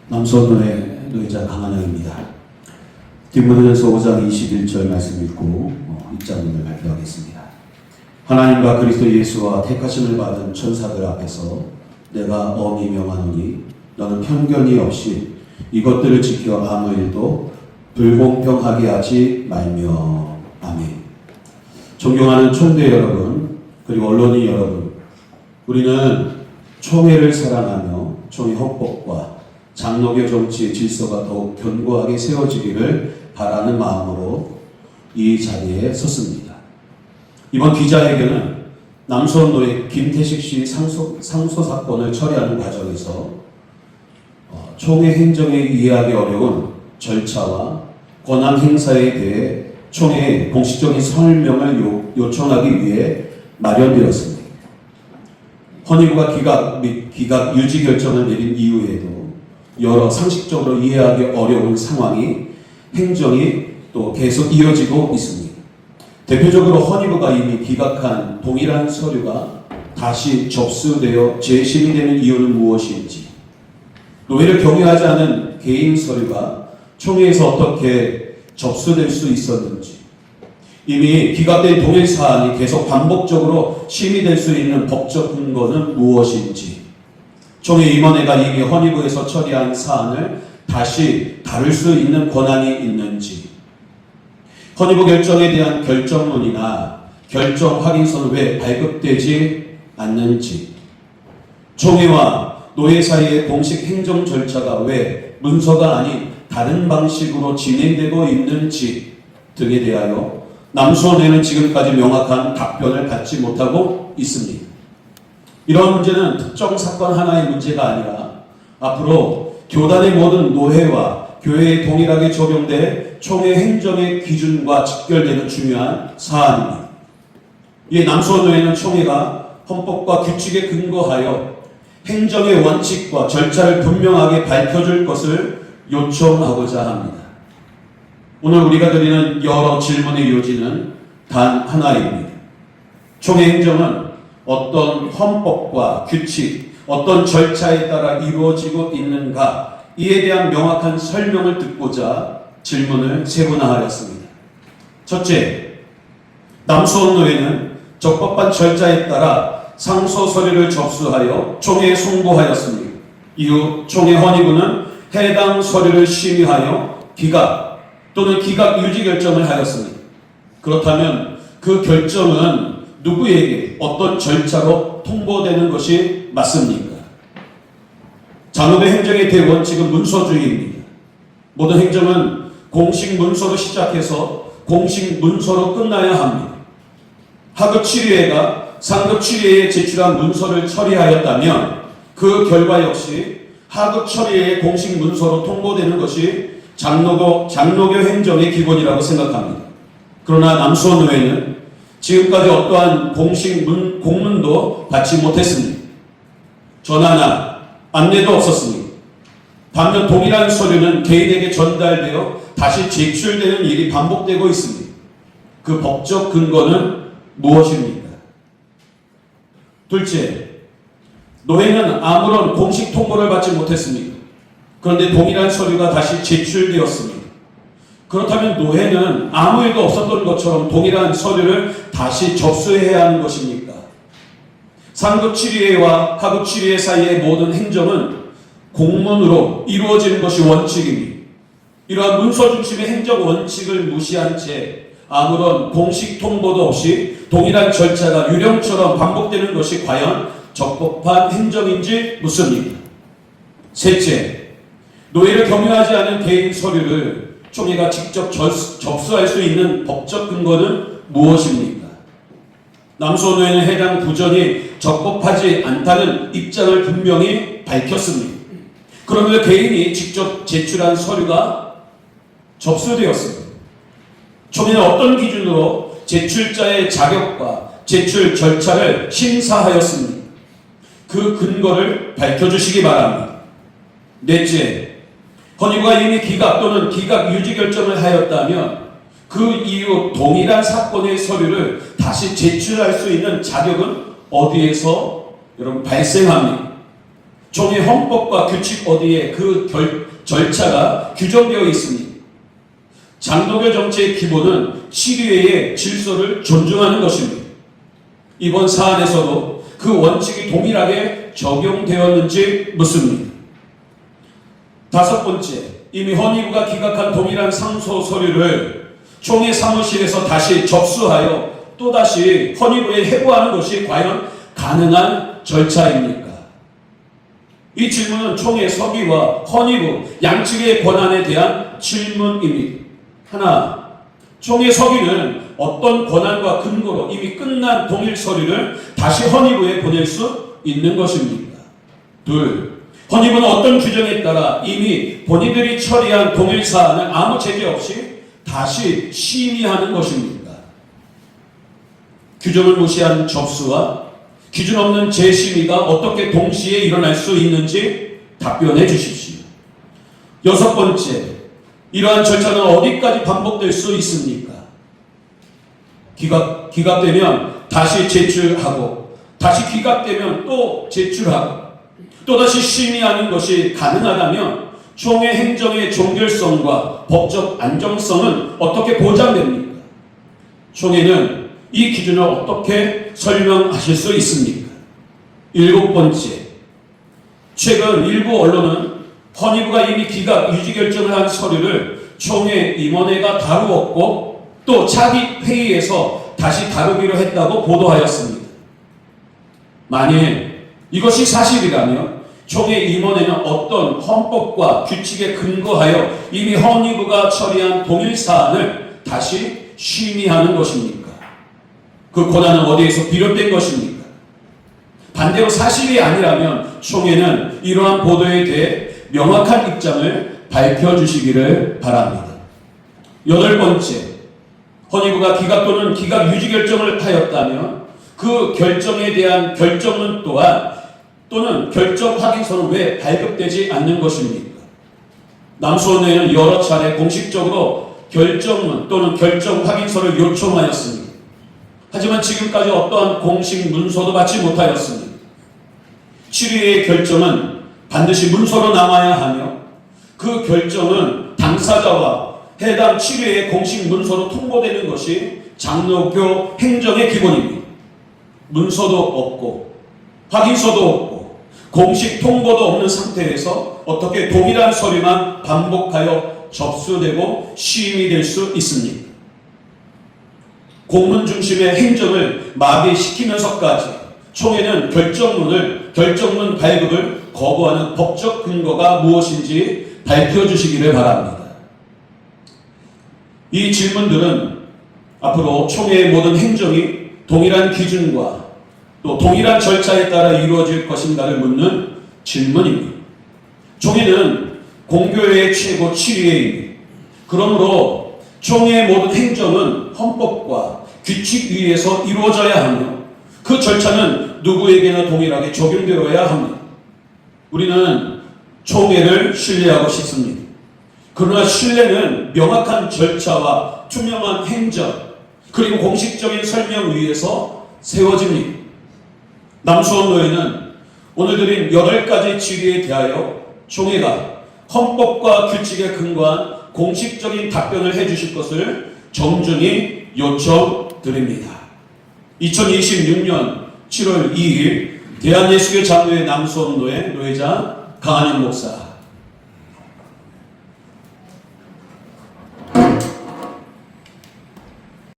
남선노의 노예자 강한영입니다. 디모데전서 5장 21절 말씀 읽고 입장문을 발표하겠습니다. 하나님과 그리스도 예수와 택하심을 받은 천사들 앞에서 내가 엄히 명하노니 너는 편견이 없이 이것들을 지켜 아무 일도 불공평하게 하지 말며. 아멘. 존경하는 총대 여러분, 그리고 언론인 여러분, 우리는 총회를 사랑하며 총회 헌법과 장로교 정치의 질서가 더욱 견고하게 세워지기를 바라는 마음으로 이 자리에 섰습니다. 이번 기자회견은 남수원노예 김태식 씨 상소 사건을 처리하는 과정에서 총회 행정에 이해하기 어려운 절차와 권한 행사에 대해 총회에 공식적인 설명을 요청하기 위해 마련되었습니다. 헌의부가 기각 및 기각 유지 결정을 내린 이후에도 여러 상식적으로 이해하기 어려운 상황이 행정이 또 계속 이어지고 있습니다. 대표적으로 헌의부가 이미 기각한 동일한 서류가 다시 접수되어 재심이 되는 이유는 무엇인지, 노예를 경유하지 않은 개인 서류가 총회에서 어떻게 접수될 수 있었는지, 이미 기각된 동일 사안이 계속 반복적으로 심의될 수 있는 법적 근거는 무엇인지, 총회 임원회가 이미 헌의부에서 처리한 사안을 다시 다룰 수 있는 권한이 있는지, 헌의부 결정에 대한 결정문이나 결정 확인서는 왜 발급되지 않는지, 총회와 노예 사이의 공식 행정 절차가 왜 문서가 아닌 다른 방식으로 진행되고 있는지 등에 대하여 남수원회는 지금까지 명확한 답변을 받지 못하고 있습니다. 이런 문제는 특정 사건 하나의 문제가 아니라 앞으로 교단의 모든 노회와 교회에 동일하게 적용될 총회 행정의 기준과 직결되는 중요한 사안입니다. 이에 남수원노회는 총회가 헌법과 규칙에 근거하여 행정의 원칙과 절차를 분명하게 밝혀줄 것을 요청하고자 합니다. 오늘 우리가 드리는 여러 질문의 요지는 단 하나입니다. 총회 행정은 어떤 헌법과 규칙, 어떤 절차에 따라 이루어지고 있는가, 이에 대한 명확한 설명을 듣고자 질문을 세분화하였습니다. 첫째, 남수원노회는 적법한 절차에 따라 상소 서류를 접수하여 총회에 송고하였습니다. 이후 총회 헌의부는 해당 서류를 심의하여 기각 또는 기각 유지 결정을 하였습니다. 그렇다면 그 결정은 누구에게 어떤 절차로 통보되는 것이 맞습니까? 장로교 행정의 대원칙은 문서주의입니다. 모든 행정은 공식 문서로 시작해서 공식 문서로 끝나야 합니다. 하급 취리회가 상급 취리회에 제출한 문서를 처리하였다면 그 결과 역시 하급 처리회의 공식 문서로 통보되는 것이 장로교 행정의 기본이라고 생각합니다. 그러나 남수원노회는 지금까지 어떠한 공식 공문도 받지 못했습니다. 전화나 안내도 없었습니다. 반면 동일한 서류는 개인에게 전달되어 다시 제출되는 일이 반복되고 있습니다. 그 법적 근거는 무엇입니까? 둘째, 노회는 아무런 공식 통보를 받지 못했습니다. 그런데 동일한 서류가 다시 제출되었습니다. 그렇다면 노회는 아무 일도 없었던 것처럼 동일한 서류를 다시 접수해야 하는 것입니까? 상급 취리회와 하급 취리회 사이의 모든 행정은 공문으로 이루어지는 것이 원칙입니다. 이러한 문서 중심의 행정 원칙을 무시한 채 아무런 공식 통보도 없이 동일한 절차가 유령처럼 반복되는 것이 과연 적법한 행정인지 묻습니다. 셋째, 노예를 경유하지 않은 개인 서류를 총회가 직접 접수할 수 있는 법적 근거는 무엇입니까? 남수원노회는 해당 부전이 적법하지 않다는 입장을 분명히 밝혔습니다. 그러면서 개인이 직접 제출한 서류가 접수되었습니다. 총회는 어떤 기준으로 제출자의 자격과 제출 절차를 심사하였습니까? 그 근거를 밝혀주시기 바랍니다. 넷째, 헌의부가 이미 기각 또는 기각 유지 결정을 하였다면 그 이후 동일한 사건의 서류를 다시 제출할 수 있는 자격은 어디에서 여러분 발생합니까? 총회 헌법과 규칙 어디에 그 절차가 규정되어 있습니다. 장로교 정치의 기본은 치리회의 질서를 존중하는 것입니다. 이번 사안에서도 그 원칙이 동일하게 적용되었는지 묻습니다. 다섯 번째, 이미 헌의부가 기각한 동일한 상소 서류를 총회 사무실에서 다시 접수하여 또다시 헌의부에 회부하는 것이 과연 가능한 절차입니까? 이 질문은 총회 서기와 헌의부 양측의 권한에 대한 질문입니다. 하나, 총회 서기는 어떤 권한과 근거로 이미 끝난 동일 서류를 다시 헌의부에 보낼 수 있는 것입니까? 둘, 헌의부는 어떤 규정에 따라 이미 본인들이 처리한 동일 사안을 아무 제재 없이 다시 심의하는 것입니까? 규정을 무시한 접수와 기준 없는 재심의가 어떻게 동시에 일어날 수 있는지 답변해 주십시오. 여섯 번째, 이러한 절차는 어디까지 반복될 수 있습니까? 기각되면 다시 제출하고, 다시 기각되면 또 제출하고, 또다시 심의하는 것이 가능하다면 총회 행정의 종결성과 법적 안정성은 어떻게 보장됩니까? 총회는 이 기준을 어떻게 설명하실 수 있습니까? 일곱 번째, 최근 일부 언론은 헌의부가 이미 기각 유지 결정을 한 서류를 총회 임원회가 다루었고 또 차기 회의에서 다시 다루기로 했다고 보도하였습니다. 만일 이것이 사실이라면 총회 임원회는 어떤 헌법과 규칙에 근거하여 이미 헌의부가 처리한 동일 사안을 다시 심의하는 것입니까? 그 권한은 어디에서 비롯된 것입니까? 반대로 사실이 아니라면 총회는 이러한 보도에 대해 명확한 입장을 밝혀주시기를 바랍니다. 여덟 번째, 헌의부가 기각 또는 기각 유지 결정을 하였다면 그 결정에 대한 결정문 또는 결정 확인서는 왜 발급되지 않는 것입니까? 남수원회는 여러 차례 공식적으로 결정문 또는 결정 확인서를 요청하였습니다. 하지만 지금까지 어떠한 공식 문서도 받지 못하였습니다. 치리회의 결정은 반드시 문서로 남아야 하며 그 결정은 당사자와 해당 치리회의 공식 문서로 통보되는 것이 장로교 행정의 기본입니다. 문서도 없고 확인서도 없고 공식 통보도 없는 상태에서 어떻게 동일한 서류만 반복하여 접수되고 심의될 수 있습니까? 공문 중심의 행정을 마비시키면서까지 총회는 결정문 발급을 거부하는 법적 근거가 무엇인지 밝혀주시기를 바랍니다. 이 질문들은 앞으로 총회의 모든 행정이 동일한 기준과 또 동일한 절차에 따라 이루어질 것인가를 묻는 질문입니다. 총회는 공교회의 최고 치리회입니다. 그러므로 총회의 모든 행정은 헌법과 규칙 위에서 이루어져야 하며 그 절차는 누구에게나 동일하게 적용되어야 합니다. 우리는 총회를 신뢰하고 싶습니다. 그러나 신뢰는 명확한 절차와 투명한 행정 그리고 공식적인 설명 위에서 세워집니다. 남수원노회는 오늘 드린 8가지 질의에 대하여 총회가 헌법과 규칙에 근거한 공식적인 답변을 해주실 것을 정중히 요청드립니다. 2026년 7월 2일 대한예수교 장로회 남수원노회 노회장 강한영 목사